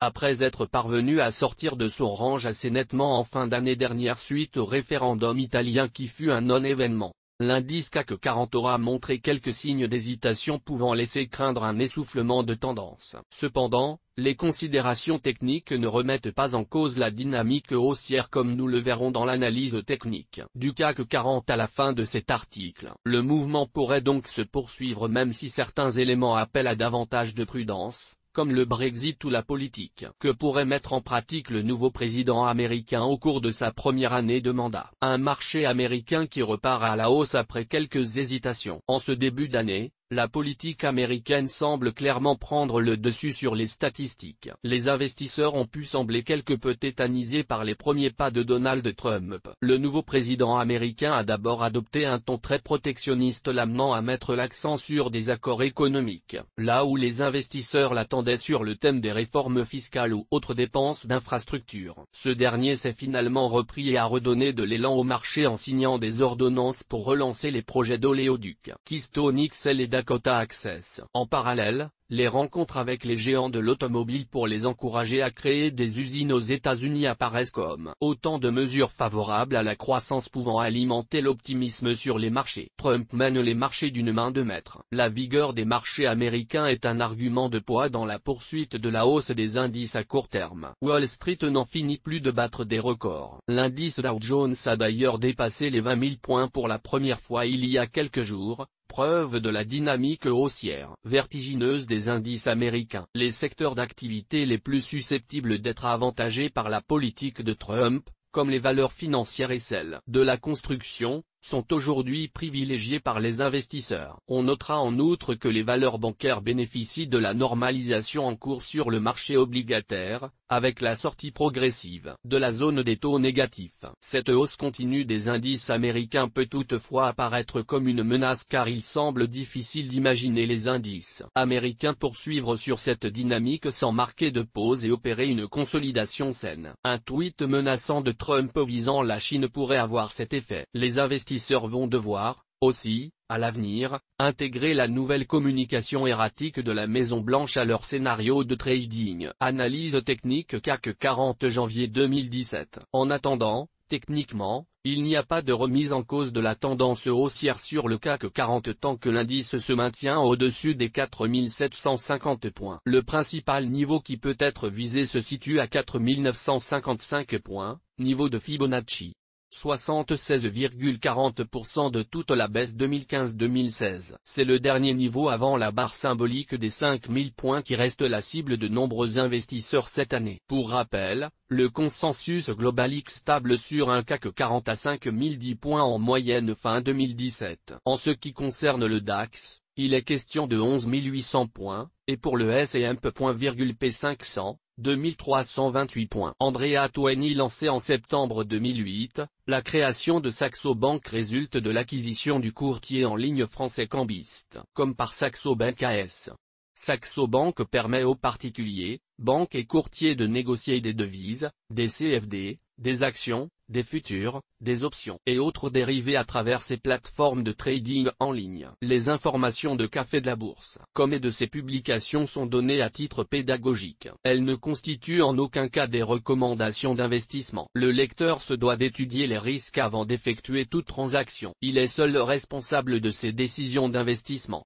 Après être parvenu à sortir de son range assez nettement en fin d'année dernière suite au référendum italien qui fut un non-événement, l'indice CAC 40 aura montré quelques signes d'hésitation pouvant laisser craindre un essoufflement de tendance. Cependant, les considérations techniques ne remettent pas en cause la dynamique haussière comme nous le verrons dans l'analyse technique du CAC 40 à la fin de cet article. Le mouvement pourrait donc se poursuivre même si certains éléments appellent à davantage de prudence, comme le Brexit ou la politique que pourrait mettre en pratique le nouveau président américain au cours de sa première année de mandat. Un marché américain qui repart à la hausse après quelques hésitations. En ce début d'année, la politique américaine semble clairement prendre le dessus sur les statistiques. Les investisseurs ont pu sembler quelque peu tétanisés par les premiers pas de Donald Trump. Le nouveau président américain a d'abord adopté un ton très protectionniste l'amenant à mettre l'accent sur des accords économiques, là où les investisseurs l'attendaient sur le thème des réformes fiscales ou autres dépenses d'infrastructure. Ce dernier s'est finalement repris et a redonné de l'élan au marché en signant des ordonnances pour relancer les projets d'oléoducs, Keystone XL et Dakota Access. En parallèle, les rencontres avec les géants de l'automobile pour les encourager à créer des usines aux États-Unis apparaissent comme autant de mesures favorables à la croissance pouvant alimenter l'optimisme sur les marchés. Trump mène les marchés d'une main de maître. La vigueur des marchés américains est un argument de poids dans la poursuite de la hausse des indices à court terme. Wall Street n'en finit plus de battre des records. L'indice Dow Jones a d'ailleurs dépassé les 20 000 points pour la première fois il y a quelques jours, preuve de la dynamique haussière vertigineuse des indices américains. Les secteurs d'activité les plus susceptibles d'être avantagés par la politique de Trump, comme les valeurs financières et celles de la construction, sont aujourd'hui privilégiés par les investisseurs. On notera en outre que les valeurs bancaires bénéficient de la normalisation en cours sur le marché obligataire, avec la sortie progressive de la zone des taux négatifs. Cette hausse continue des indices américains peut toutefois apparaître comme une menace car il semble difficile d'imaginer les indices américains poursuivre sur cette dynamique sans marquer de pause et opérer une consolidation saine. Un tweet menaçant de Trump visant la Chine pourrait avoir cet effet. Les investisseurs vont devoir, aussi, à l'avenir, intégrer la nouvelle communication erratique de la Maison-Blanche à leur scénario de trading. Analyse technique CAC 40 janvier 2017. En attendant, techniquement, il n'y a pas de remise en cause de la tendance haussière sur le CAC 40 tant que l'indice se maintient au-dessus des 4750 points. Le principal niveau qui peut être visé se situe à 4955 points, niveau de Fibonacci. 76,40% de toute la baisse 2015-2016. C'est le dernier niveau avant la barre symbolique des 5000 points qui reste la cible de nombreux investisseurs cette année. Pour rappel, le consensus global X stable sur un CAC 40 à 5010 points en moyenne fin 2017. En ce qui concerne le DAX, il est question de 11 800 points, et pour le S&P P500, 2328 points. Andrea Twaini lancé en septembre 2008, la création de Saxo Bank résulte de l'acquisition du courtier en ligne français Cambist, comme par Saxo Bank AS. Saxo Bank permet aux particuliers, banques et courtiers de négocier des devises, des CFD, des actions, des futurs, des options et autres dérivés à travers ses plateformes de trading en ligne. Les informations de Café de la Bourse, comme et de ses publications sont données à titre pédagogique. Elles ne constituent en aucun cas des recommandations d'investissement. Le lecteur se doit d'étudier les risques avant d'effectuer toute transaction. Il est seul responsable de ses décisions d'investissement.